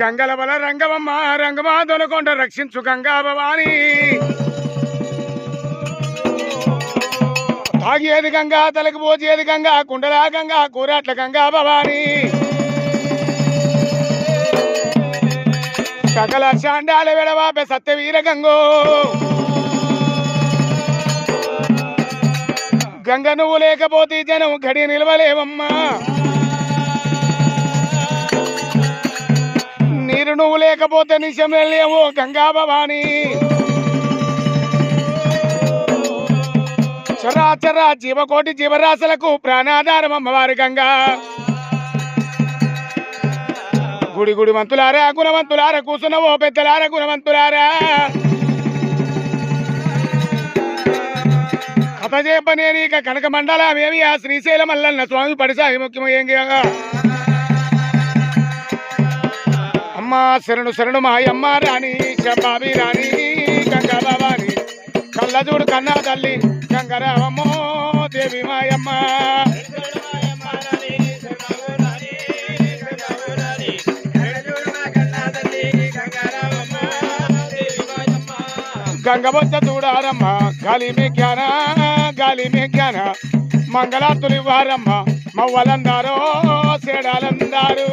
గంగల బల రంగమమ్మ రంగమా దొనకొండ రక్షించు గంగా భవాని తాగేది గంగా తలకు పోచేది గంగా కుండలా గంగా కూరాట్ల గంగా భవాని సకల శాండాల వెడవాపే సత్యవీర గంగో గంగ నువ్వు లేకపోతే జనం గడి నిలవలేవమ్మా నీరు నువ్వు లేకపోతే నిశం లేవు గంగా భవాని చరాచర జీవకోటి జీవరాశులకు ప్రాణాధారం అమ్మవారి గంగా గుడి గుడి మంతులారా గుణవంతులారా కూసునవో పెద్దలారా గుణవంతులారా కథ చెప్పనేని కనక మండలమేమి ఆ శ్రీశైల మల్లన్న స్వామి పడిసాయి ముఖ్యమయ్యంగా అమ్మ శరణు శరణు మాయమ్మ రాణి శంబాబి రాణి గంగా భవాని కళ్ళజూడు కన్నా తల్లి గంగరావమ్మో దేవి మాయమ్మ గంగబొచ్చ చూడారమ్మ గాలి మేఘ్యాన మంగళార్తులు ఇవ్వారమ్మ మవ్వలందారో సేడాలందారు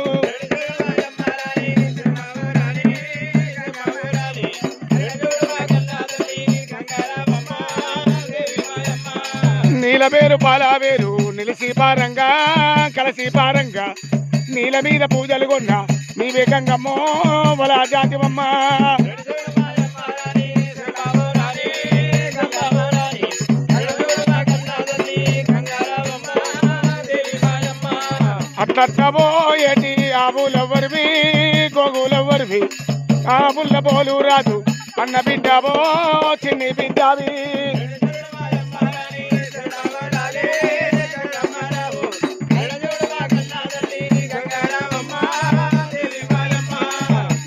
నీలవేరు పాలవేరు నిలిసి పారంగా కలసి పారంగా నీల మీద పూజలు కొన్న నీవే గంగమ్మో వలా జాతివమ్మ అట్లట్టబోయేటి ఆవులెవ్వరివి గోగులెవ్వరివి ఆవుల పోలు రాజు అన్న బిడ్డబో చిన్ని బిడ్డవి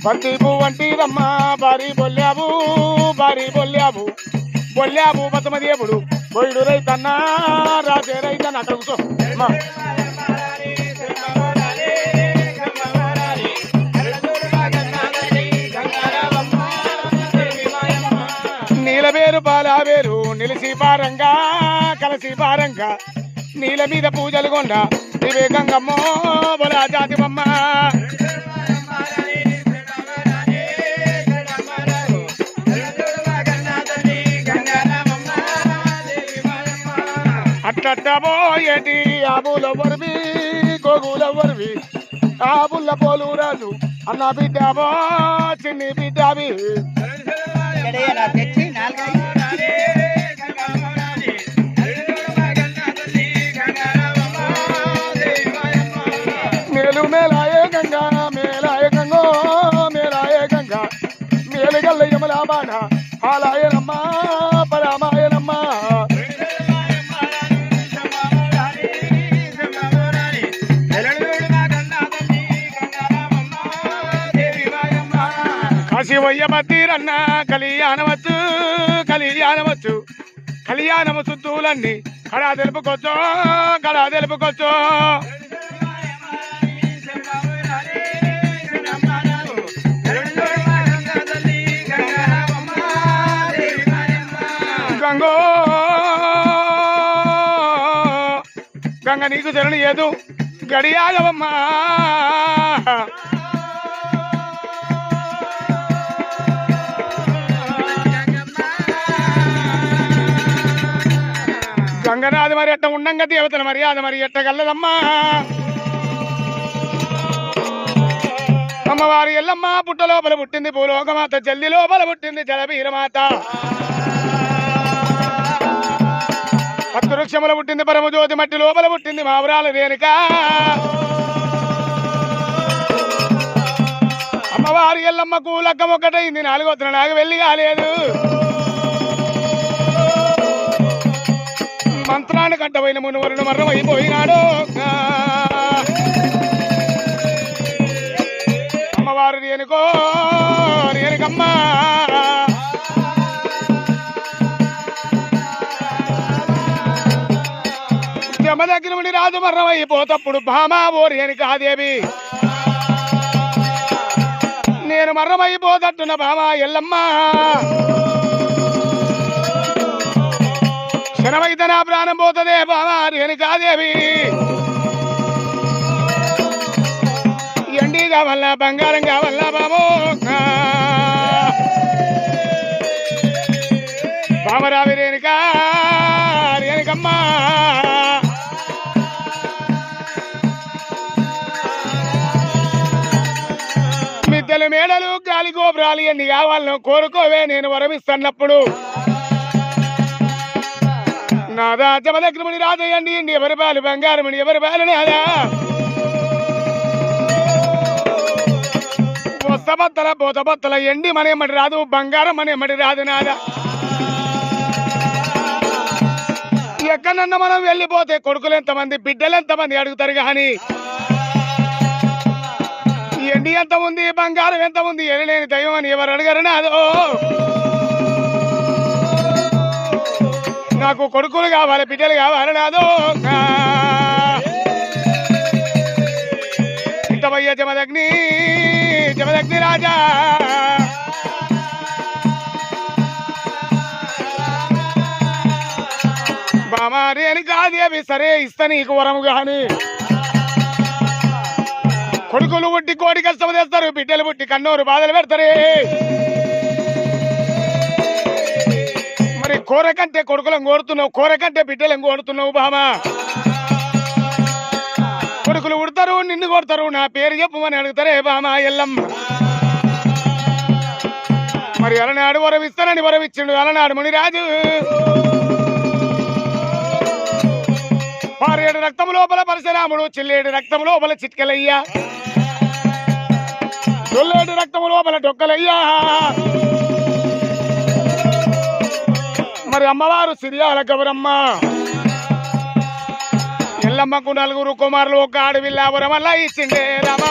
బంతి పువ్వంటిరమ్మ బారి బొల్లాబు బొల్లాబు బతమదేవుడు బొయ్యుడు రైతన్నా రాజే రైతన్న అక్కడ కూర్చో నీలవేరు పాలవేరు నిలిసి పారంగా కలసి పారంగా నీల మీద పూజలు కొండ నీవే గంగమ్మో బొలా జాతివమ్మ అట్లట్టబోయేటి ఆవులెవ్వరివి గోగులెవ్వరివి ఆవుల పోలు రాజు అన్న బిడ్డబో చిన్ని బిడ్డవి మేలు మేలాయే గంగా మేలాయే గంగో మేలాయే గంగా మేలుగల్ల యమలా బాణ ఆలాయనమ్మ పరమాయనమ్మ శివయ్య బతీరన్న కళ్యాణము సుత్తులన్నీ కడా తెలుపుకొచ్చో గంగో గంగ నీకు శరణి ఏదు గడియాగవమ్మా గంగనాథి మరి ఎట్ట ఉండంగా దేవతల మర్యాద మరి ఎట్ట గల్లదమ్మా అమ్మవారి ఎల్లమ్మ పుట్ట లోపల పుట్టింది భూలోకమాత జల్లి లోపల పుట్టింది జలబీరమాత పత్తువృక్షముల పుట్టింది పరమజ్యోతి మట్టి లోపల పుట్టింది మావురాల రేణుక అమ్మవారి ఎల్లమ్మకు లగ్గం ఒక్కటైంది 4వ తిరణాలకు వెళ్ళి కాలేదు మంత్రాన్ని కంటపోయిన మునువరుడు మరణం అయిపోయినాడు అమ్మవారు రేణుకమ్మ జమ దగ్గర నుండి రాజు మరణం అయిపోతప్పుడు భామా ఓ రేణుకాదేవి నేను మరణమైపోతట్టున్న బామా ఎల్లమ్మ క్షణమైతే నా ప్రాణం పోతుందే బామా రేణుకాదేవి ఎండి కావాలా బంగారం కావాలా బాబో బామరావి రేణుకమ్మ మిద్దెలు మేడలు గాలి గోపురాలు ఎన్ని కావాలను కోరుకోవే నేను వరమిస్తున్నప్పుడు నాదా జమదగ్రమణి రాజయ్యండి ఎండి ఎవరి బాలు బంగారమణి ఎవరి బాలు నాదా బొత్తబత్తల బోతబత్తల ఎండి మనేమటి రాదు బంగారం మనేమటి రాదు నాదా ఎక్కడన్నా మనం వెళ్ళిపోతే కొడుకులు ఎంతమంది బిడ్డలు ఎంతమంది అడుగుతారు కానీ ఎండి ఎంత ఉంది బంగారం ఎంత ఉంది ఎనలేని దైవం అని ఎవరు అడగరు నాదో నాకు కొడుకులు కావాలి బిడ్డలు కావాలి నాదో ఇంతవయ్య జమదగ్ని రాజా బామారి అని కాదేవి సరే ఇస్తా నీకు వరము గాని కొడుకులు పుట్టి కోడి కష్టం చేస్తారు బిడ్డలు పుట్టి కన్నూరు బాధలు పెడతారే మరి కూర కంటే కొడుకులను కోరుతున్నావు కూర కంటే బిడ్డలను కోరుతున్నావు బామా కొడుకులు ఉడతారు నిన్ను కొడతారు నా పేరు చెప్పమని అడుగుతారే బామా ఎల్లమ్మ మరి అలనాడు వరమిస్తానని వరమిచ్చిండు అలనాడు మునిరాజు 6 రక్తం లోపల పరశురాముడు చిల్లేడు రక్తం లోపల చిట్కలయ్యా 7 రక్తం లోపల డొక్కలయ్యా మరి అమ్మవారు సిరియాల గౌరమ్మ ఎల్లమ్మకు 4 కుమారులు ఒక ఆడవిల్ల వరమల్లా ఇచ్చిండే రామ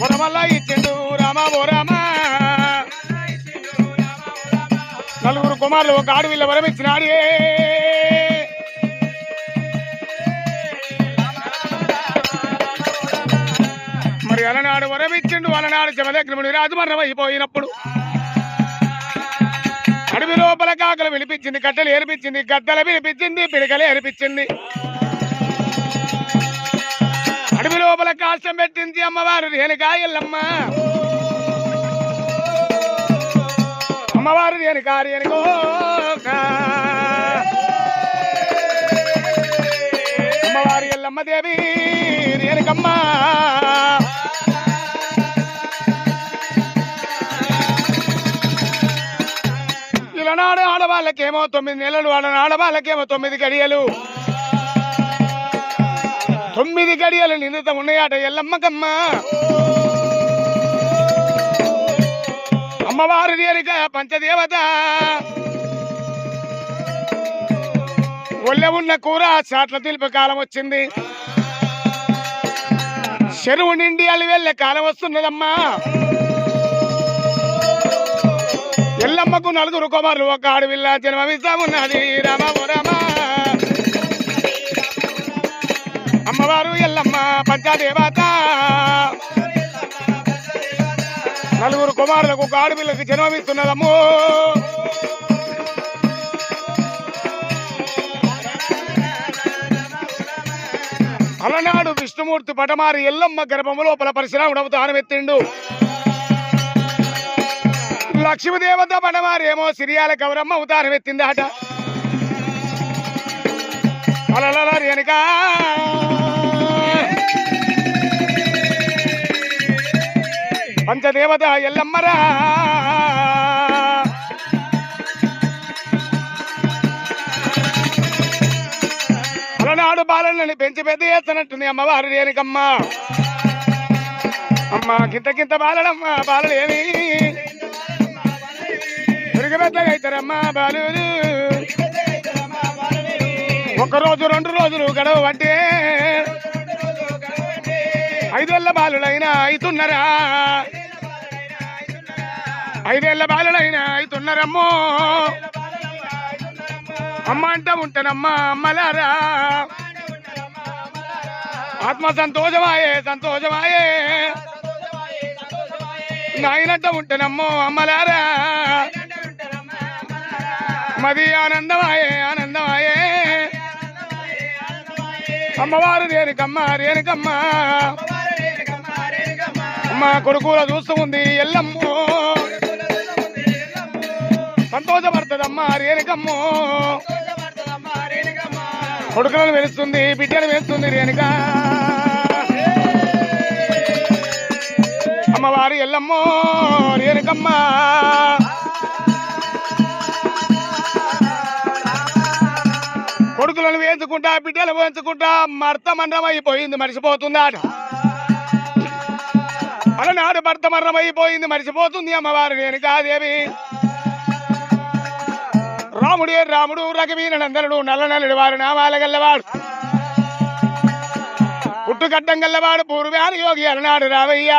వరమల్లా ఇచ్చిండు రామ 4 కుమారులు ఒక ఆడవిల్ల వరం ఇచ్చినాడే మరి అలనాడు వరం ఇచ్చిండు అలనాడు జమదగ్రముని రాజు మరణమైపోయినప్పుడు అడవి లోపల కాకలు వినిపించింది కట్టెలు ఏర్పించింది గద్దలు వినిపించింది పిడకలు ఏర్పించింది అడవి లోపల కాష్టం పెట్టింది అమ్మవారు రేణుకా ఎల్లమ్మ అమ్మవారు రేణుకా అమ్మవారు ఎల్లమ్మ దేవి రేణుకమ్మ ఇలనాడు ఆడవాళ్ళకేమో 9 నెలలు ఆడవాళ్ళకేమో 9 గడియలు 9 గడియలు నిందిత ఉన్నాయట ఎల్లమ్మకమ్మ అమ్మవారు రేణుక పంచదేవత ఒళ్ళె ఉన్న కూర చాట్ల తిలిపి కాలం వచ్చింది చెరువు నిండి అల్లి వెళ్ళే కాలం వస్తున్నదమ్మా ఎల్లమ్మకు 4 కుమారులు ఒక ఆడవిల్ల జన్మమిస్తామున్నది రామ అమ్మవారు ఎల్లమ్మ పంచదేవత 4 కుమారులకు ఒక ఆడపిల్లకి జన్మమిస్తున్నదమ్మో అలనాడు విష్ణుమూర్తి పటమారి ఎల్లమ్మ గర్భము లోపల పరశురాముడు అవతారం ఎత్తిండు లక్ష్మీదేవత పటమారి ఏమో సిరియాల గౌరమ్మ అవతారం ఎత్తిందాట అలల రేణుకా పంచదేవత ఎల్లమ్మరా అలనాడు బాలన్నని పెంచి పెద్ద చేస్తున్నట్టుంది అమ్మవారు రేణుకమ్మ అమ్మ గింత బాలనమ్మ బాలలేమి పెరుగు పెద్దగా అవుతారమ్మా బాలు 1 రోజు 2 రోజులు గడవ అంటే 5 ఏళ్ల బాలులైనా అవుతున్నారా 5 ఏళ్ల బాలులైనా అవుతున్నారమ్మో అమ్మ అంట ఉంటానమ్మా అమ్మలారా ఆత్మ సంతోషమాయే సంతోషమాయే నాయనంట ఉంటేనమ్మో అమ్మలారా మది ఆనందమాయే ఆనందమాయే అమ్మవారు రేణుకమ్మ రేణుకమ్మ అమ్మ కొడుకుల చూస్తూ ఉంది ఎల్లమ్మో సంతోషపడుతుందమ్మా రేణుకమ్మో కొడుకులను వెలుస్తుంది బిడ్డలు వేస్తుంది రేణుక అమ్మవారు ఎల్లమ్మో రేణుకమ్మ కొడుకులను వేసుకుంటా బిడ్డలు వేసుకుంటా మర్త మండలం అయిపోయింది మరిచిపోతుందాట అలనాడు భర్త మరణం అయిపోయింది మరిచిపోతుంది అమ్మవారు రేణుకాదేవి రాముడే రాముడు రఘువీర నందనుడు నల్ల నల్లుడు వారు నామాల గల్లవాడు పుట్టుగడ్డం గల్లవాడు పూర్వాని యోగి అలనాడు రావయ్య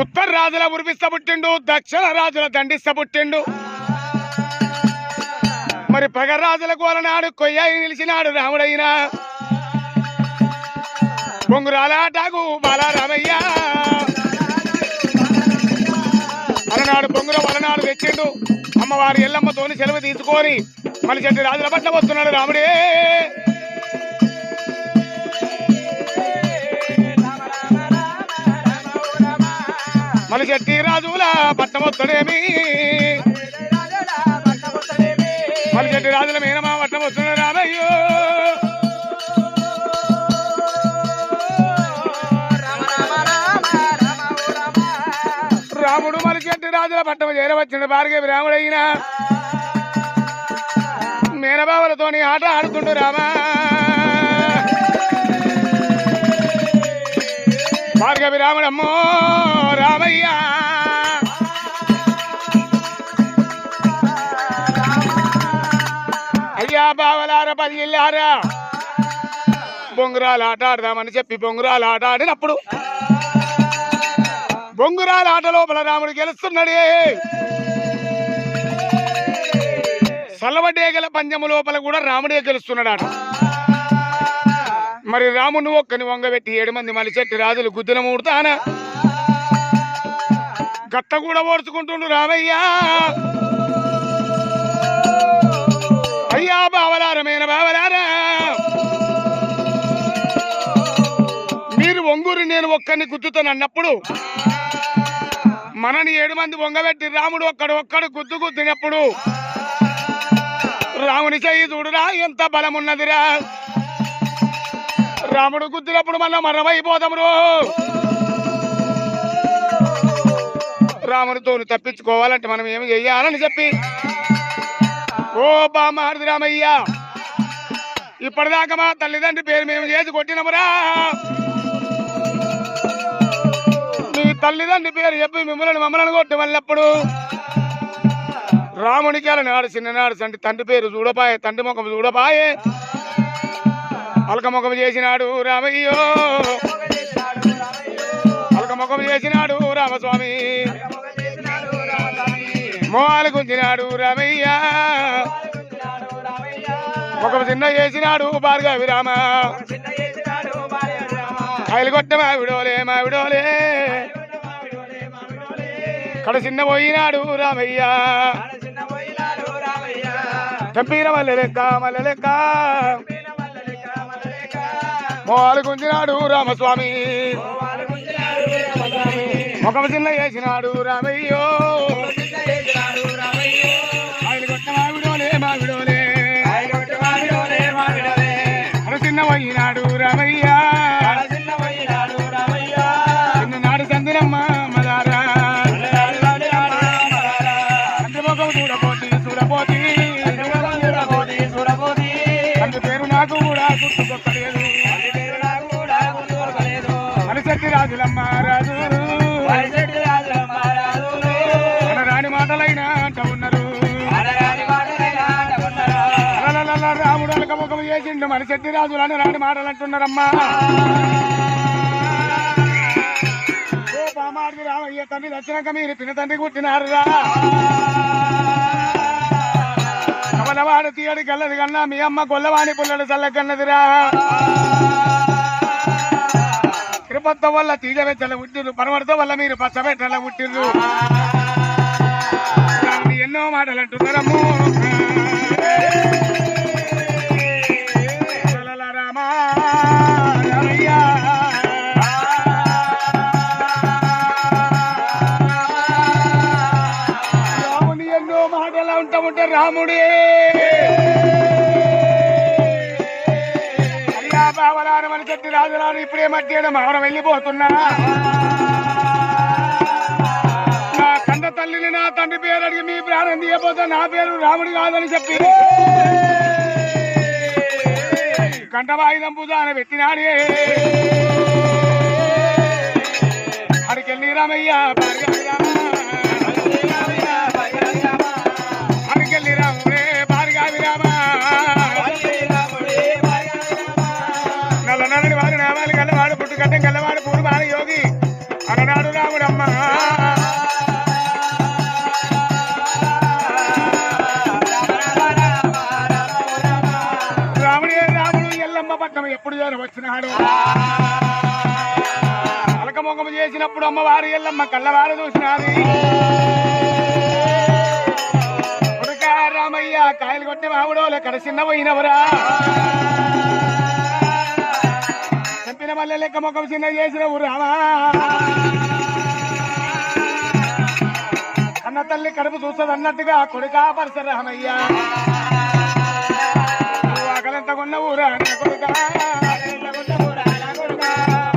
ఉత్తర రాజుల ఉరిపిస్త పుట్టిండు దక్షిణ రాజుల దండిస్త పుట్టిండు మరి పగరాజులకు అలనాడు కొయ్యాయి నిలిచినాడు రాముడైనా పొంగురాలాటాకు బాలరామయ్య అలనాడు పొంగుర వలనాడు తెచ్చిండు అమ్మవారి ఎల్లమ్మతోని సెలవు తీసుకొని మళ్ళీ చెట్టు రాజుల పట్ల వస్తున్నాడు రాముడే మళ్ళీ చెట్టి రాజుల పట్నం వస్తాడేమి మళ్ళీ చెట్టి రాజుల మేనమా పట్నం వస్తున్నాడు రామయ్యో రాముడు మళ్ళీ చెట్టి రాజుల పట్టం చేరవచ్చిన భార్గవి రాముడైనా మేనబావులతోని ఆట ఆడుతుండు రామా భార్గవి రాముడమ్మో రామయ్య అయ్యా బావలార పదిల్లారా బొంగురాలు ఆట ఆడదామని చెప్పి బొంగురాలు ఆట ఆడినప్పుడు బొంగురాల ఆట లోపల రాముడు గెలుస్తున్నాడే సల్లవడేగల పంచము లోపల కూడా రాముడే గెలుస్తున్నాడు మరి రాముడిని ఒక్కని వంగబెట్టి 7 మంది మళ్ళీ చెట్టి రాజులు గుద్దిన మూడుతానా గత్త కూడా ఓడ్చుకుంటుండు రామయ్య అయ్యా బావలారమైన బావలారా మీరు ఒంగూరి నేను ఒక్కని గుద్దుతాను అన్నప్పుడు మనని 7 మంది వంగబెట్టి రాముడు ఒక్కడు గుద్దు గుద్దినప్పుడు రాముని చెయ్యి చూడురా ఎంత బలం ఉన్నదిరా రాముడు గుద్దినప్పుడు మనం మరణమైపోతాము రామునితోని తప్పించుకోవాలంటే మనం ఏమి చెయ్యాలని చెప్పి ఓ బామారిది రామయ్య ఇప్పటిదాకా మా తల్లిదండ్రి పేరు మేము చేసి కొట్టినమురా మీ తల్లిదండ్రి పేరు చెప్పి మమ్మల్ని కొట్టి వెళ్ళినప్పుడు రామునికి అలనాడు చిన్ననాడు తండ్రి పేరు చూడపాయే తండ్రి ముఖం చూడపాయే అలక ముఖం చేసినాడు రామయ్యో అలక ముఖం చేసినాడు రామస్వామి మోహాలు గుంజినాడు రామయ్య ముఖం చిన్న చేసినాడు భార్గవి రామ కాయలు కొట్ట మావిడోలే మావిడోలే కడ చిన్న పోయినాడు రామయ్య చంపిన మల్లె లెక్క మోహాలు గుంజినాడు రామస్వామి ముఖం చిన్న చేసినాడు రామయ్యో కాయలు కొట్ట మావిడోలే మావిడోలే కడ చిన్న పోయినాడు రామయ్య చిన్ననాడు సందిరమ్మ మదారా అందు పేరు నాకు కూడా గుర్తుకొక్కలేదు మనిషి రాజులమ్మ రాజు రాని మాటలైనా అంట ఉన్నారు రాముడు అలక ముఖం చేసిండు మనిషి రాజులని రాని మాటలు అంటున్నారమ్మా బామార్ది రామయ్య తండ్రి దచ్చినాక మీరు పిన తండ్రి కుట్టినారురా కమలవాడు తీయడి గల్లది కన్నా మీ అమ్మ గొల్లవాణి పుల్లడు చల్లకన్నదిరా పొత్త వల్ల తీగ వెచ్చల పుట్టిర్రు పరమడతో వల్ల మీరు పచ్చబెట్టల పుట్టిర్రు ఎన్నో మాటలు అంటున్నారమ్ము రామా రామయ్యా రాముని ఎన్నో మాటలు ఉంటాముంటే రాముడే అయ్యా బావలారమని చెప్పి రాజురాను ఇప్పుడే మధ్యాహ్నం మావరం వెళ్ళిపోతున్నా నా కన్న తల్లిని నా తండ్రి పేరు అడిగి మీ ప్రాణం తీయబోతే నా పేరు రాముడి కాదని చెప్పి కంఠవాయుధం పూజాన పెట్టినాడే అడికెళ్ళి రామయ్య అడికెళ్ళి రాముడే భార్గావి రామ నల్ల నల్లని వాడు నామాలు గల్లవాడు పుట్టు కట్టం గల్లవాడు పూర్వాన యోగి అలనాడు రాముడమ్మ రాముడే రాముడు ఎల్లమ్మ పట్నం ఎప్పుడు వచ్చినాడు అలకమొగము చేసినప్పుడు అమ్మవారు ఎల్లమ్మ కళ్ళవారు చూసినది కొడుక రామయ్య కాయలు కొట్టే మామిడోలే కడసిన్న పోయినవరా చంపిన మల్లె లెక్క ముఖం చిన్న చేసినవు రామా అన్న తల్లి కడుపు చూస్తుంది అన్నట్టుగా కొడుక పరశురామయ్య అకలెంత కొన్న ఊరా కొడుక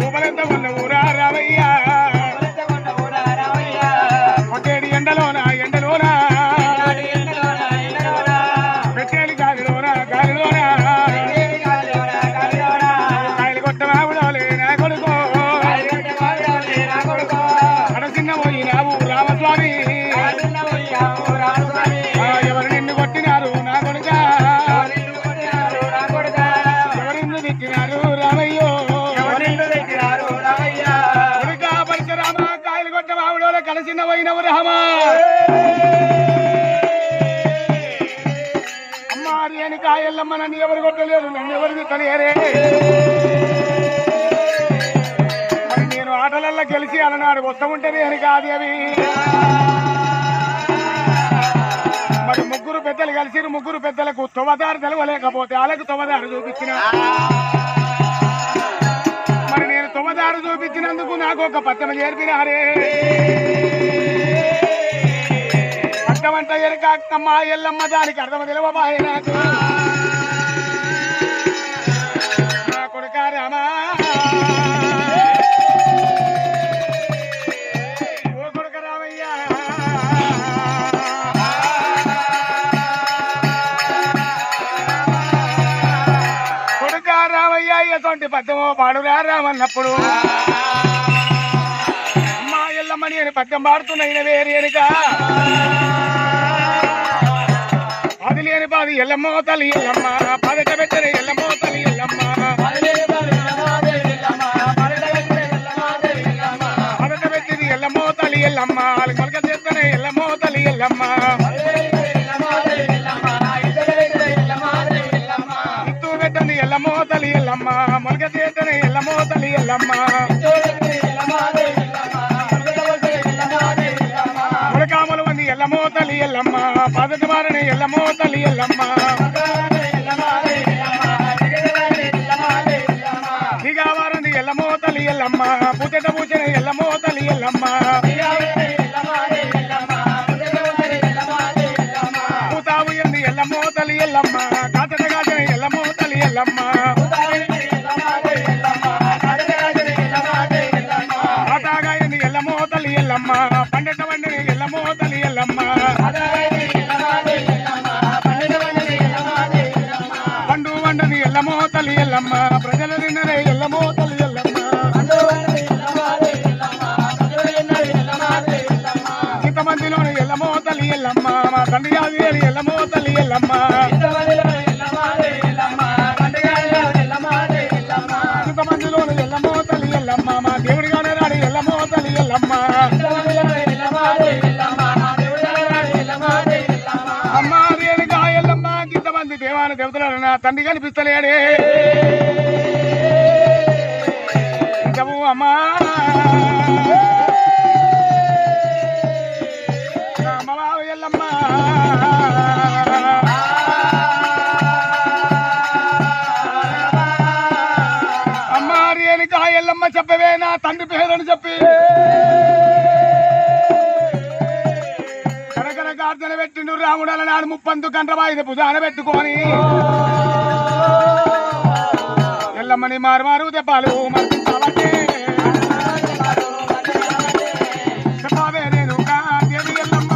ఊపలెంత కొన్న ఊరా రామయ్య కొట్టేడి ఎండలోనా పెట్టేది గాలిలోనా కాయలు కొట్ట మామిడోలే నా కొడుకో అడసిన్న పోయినావు రామస్వామి ఎవరు నిన్ను కొట్టినారు నా కొడుక ఎవరిన్ను తిట్టినారు రామయ్యో కొడుక పరశురామ కాయలు కొట్ట మామిడోలే కలసిన పోయినవు రామా అమ్మారి అని కాయల్లమ్మ నన్ను ఎవరు కొట్టలేరు నన్ను ఎవరు తిట్టలేరే మరి నేను ఆటలల్లో గెలిచి అలనాడు వస్తాముంటది అని కాదు అవి మరి ముగ్గురు పెద్దలు కలిసి ముగ్గురు పెద్దలకు తొవదారు తెలవలేకపోతే వాళ్ళకు తొవదారు చూపించిన మరి నేను తొవదారు చూపించినందుకు నాకు ఒక పట్టమ చేర్పినారే పట్టమంట ఎరక అక్కమ్మ ఎల్లమ్మ దానికి అర్థమ తెలవబాయే నాకు నా కొడుక రామా ఓ కొడుక రామయ్య కొడుక రామయ్య ఎటువంటి పద్యమో పాడురా రామన్నప్పుడు అమ్మా ఎల్లమ్మ నేను పద్యం పాడుతున్న వేరు ఎనుక అది లేని బాది ఎల్లమ్మో తల్లి ఎల్లమ్మ పదట పెట్టని ఎల్లమ్మో తల్లి ఎల్లమ్మ పదట పెట్టింది ఎల్లమ్మో తల్లి ఎల్లమ్మ మొలక చేస్తనే ఎల్లమ్మో తల్లి ఎల్లమ్మ ఇత్తు పెట్టని ఎల్లమ్మో తల్లి ఎల్లమ్మ మొలక చేస్తనే ఎల్లమ్మో తల్లి ఎల్లమ్మ ములకామలు మంది ఎల్లమ్మో తల్లి ఎల్లమ్మ పదట వారిని ఎల్లమ్మో తల్లి ఎల్లమ్మ దిగా వారిని ఎల్లమ్మో తల్లి ఎల్లమ్మ పూచెట పూచిన ఎల్లమ్మో తల్లి ఎల్లమ్మ పూతావు ఎంది ఎల్లమ్మో తల్లి ఎల్లమ్మ కాచట కాచిన ఎల్లమ్మో తల్లి ఎల్లమ్మ ఆటాగా ఎంది ఎల్లమ్మో తల్లి ఎల్లమ్మ పండట వండిని ఎల్లమ్మో తల్లి ఎల్లమ్మ పండు వండని ఎల్లమ్మో తల్లి ఎల్లమ్మ ప్రజలు నిన్నరే ఎల్లమ్మో తల్లి ఎల్లమ్మ ఇంతమందిలోని ఎల్లమ్మో తల్లి ఎల్లమ్మ మా తండ్రి యాది ఎల్లమ్మో తల్లి ఎల్లమ్మ ఇంతమందిలోని ఎల్లమ్మో తల్లి ఎల్లమ్మ మా దేవుడి గానే రాడి ఎల్లమ్మో తల్లి ఎల్లమ్మ అమ్మా రేణుకా ఎల్లమ్మ ఇంతమంది దేవాన దేవతలు నా తండ్రి కనిపిస్తలేడే నిజము అమ్మా అమ్మవారు ఎల్లమ్మ అమ్మా రేణుకా ఎల్లమ్మ చెప్పవే నా తండ్రి పేరని చెప్పి కనకన గార్జన పెట్టిండు రాముడల నాడు ముప్పందు కండ్రవాయిద భుజాన పెట్టుకొని ఎల్లమ్మని మారు దెబ్బలు మర్చించాలంటే చెప్పవే రేణుకా దేవి ఎల్లమ్మ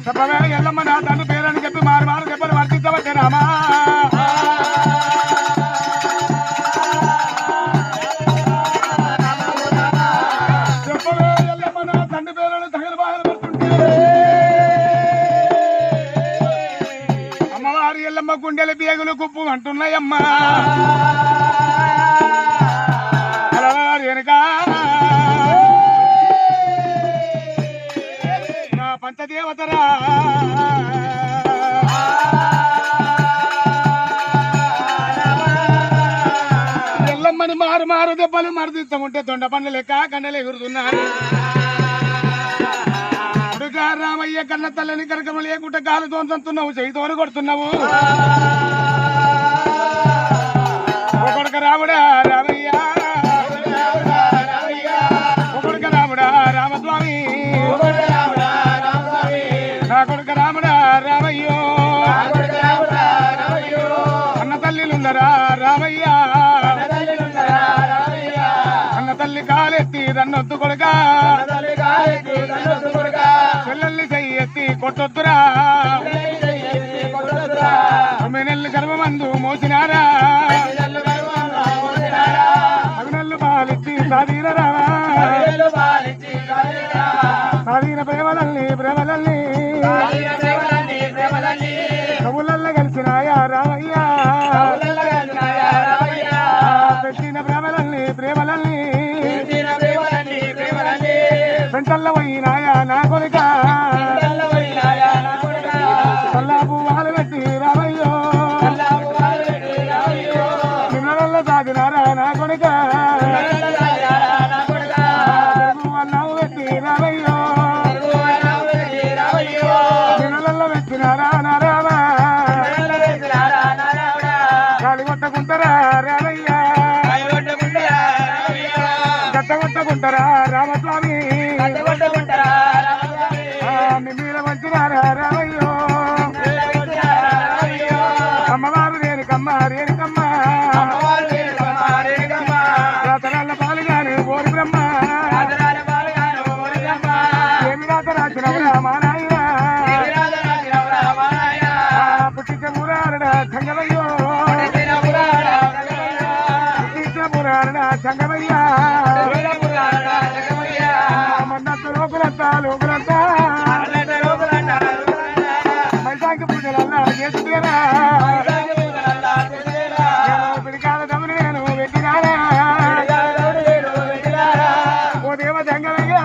చెప్పవే ఎల్లమ్మ నా తండ్రి పేరని చెప్పి మారు దెబ్బలు వర్తించబట్టే రామా గుండెల బేగులు గుప్పు అంటున్నాయమ్మా వెనక నా పంచదేవతరా ఎల్లమ్మని మారు దెబ్బలు మరదిస్తాముంటే దొండ పండ్ల లెక్క కండలు ఎగురుతున్నారు రామయ్య కన్న తల్లని కనకము లేకుంటే గాలి తోంతున్నావు చేయితోని కొడుతున్నావు ఒకడుక రాముడా రామయ్య ఒకడుక రాముడా రామస్వామి నా కొడుక రాముడా రామయ్యో అన్న తల్లిలుందరా రామయ్య అన్న తల్లి కాలెత్తి దన్నొద్దు కొడుక చెల్లెల్ని చెయ్యెత్తి కొట్టొద్దురా 9 నెలలు గర్భమందు మోసినారా 10 నెలలు పాలిచ్చి సాధీనరా సాధీన ప్రేమలల్ని కవులల్ల కలిసినాయా రామయ్యా పెట్టిన ప్రేమలల్ని పెంటల్ల పోయినాయా నా కొడుక చల్లాపు వాలు పెట్టి రామయ్యో నిన్నల సాగినారా నా కొడుక అన్నావు పెట్టి రామయ్యో నిన్నల పెట్టినారా నా రామా గాలి కొట్టకుంటారా రామయ్య గట్ట కొట్టకుంటారా రామస్వామి మీద మంచినారా రామయ్యో అమ్మవారు రేణుకమ్మ రతనాల పాలుగాను ఓరి బ్రహ్మ ఏమి రాత రాసిన మా నాయన పుట్టించ పురారణ సంగమయ్యో పుట్టించిన పురారణ సంగమయ్యా మన్నత్తు లోకులంతా మైసాకి పూజలల్లా చేస్తున్నా పిడికాల దమ్ములు నేను పెట్టినారా ఓ దేవ జంగమయ్యా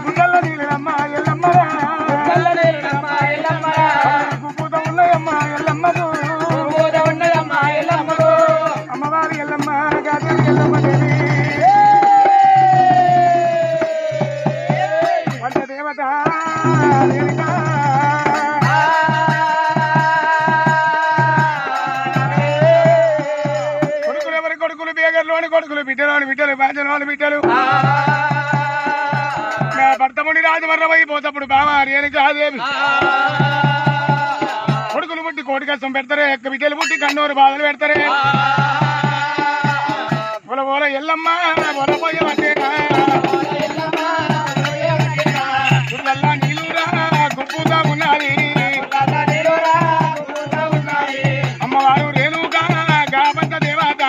గుండెల్లో నీళ్ళమ్మ ఎల్లమ్మరా పూత ఉన్నాయమ్మ ఎల్లమ్మకు అమ్మవారి ఎల్లమ్మ గాజరి ఎల్లమ్మ దేవి వంట దేవత కొడుకులు ఎవరి కొడుకులు బేగర్లోని కొడుకులు బిడ్డలు బాజలోని బిడ్డలు నా భర్తముని రాజమర్రమై పోతప్పుడు బావా రేణుకాదేవి కొడుకులు పుట్టి కోటి కష్టం పెడతారే ఎక్క బిడ్డలు పుట్టి కన్నూరు బాధలు పెడతారే పొల ఎల్లమ్మ పొలపోయమంటేనా చుట్టల్లా నీళ్ళురా గుప్పుగా ఉన్నది అమ్మవారు రేణుగా గాబంత దేవత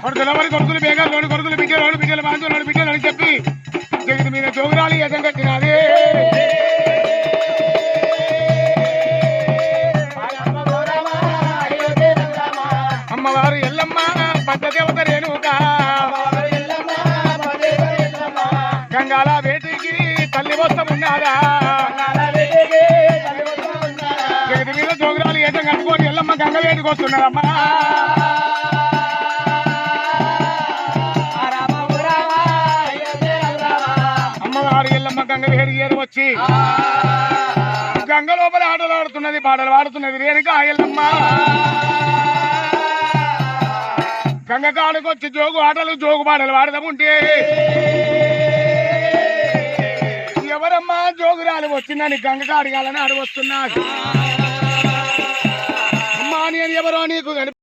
కొడుకులెవరి కొడుకులు బేగాలోని కొడుకులు బిడ్డలు బాంధువులు బిడ్డలు అని చెప్పి జగతి మీద జోగురాలి యజం కట్టినది అమ్మవారు ఎల్లమ్మ పెద్ద దేవత రేణుక గంగాల వేటి పగటి మీద జోగురాలు ఏటం కట్టుకొని ఎల్లమ్మ గంగ వేడికి వస్తున్నారమ్మా. అమ్మవారు ఎల్లమ్మ గంగ వేడి ఏరు వచ్చి గంగ లోపల ఆటలు ఆడుతున్నది, పాటలు పాడుతున్నది. రేణుక ఎల్లమ్మ గంగ కాడుకొచ్చి జోగు ఆటలు జోగు పాటలు పాడదాముంటే ఎవరమ్మా జోగురాలు వచ్చిందని గంగ కాడిగాలని అడుగుతున్నా. అమ్మా నేను ఎవరో నీకు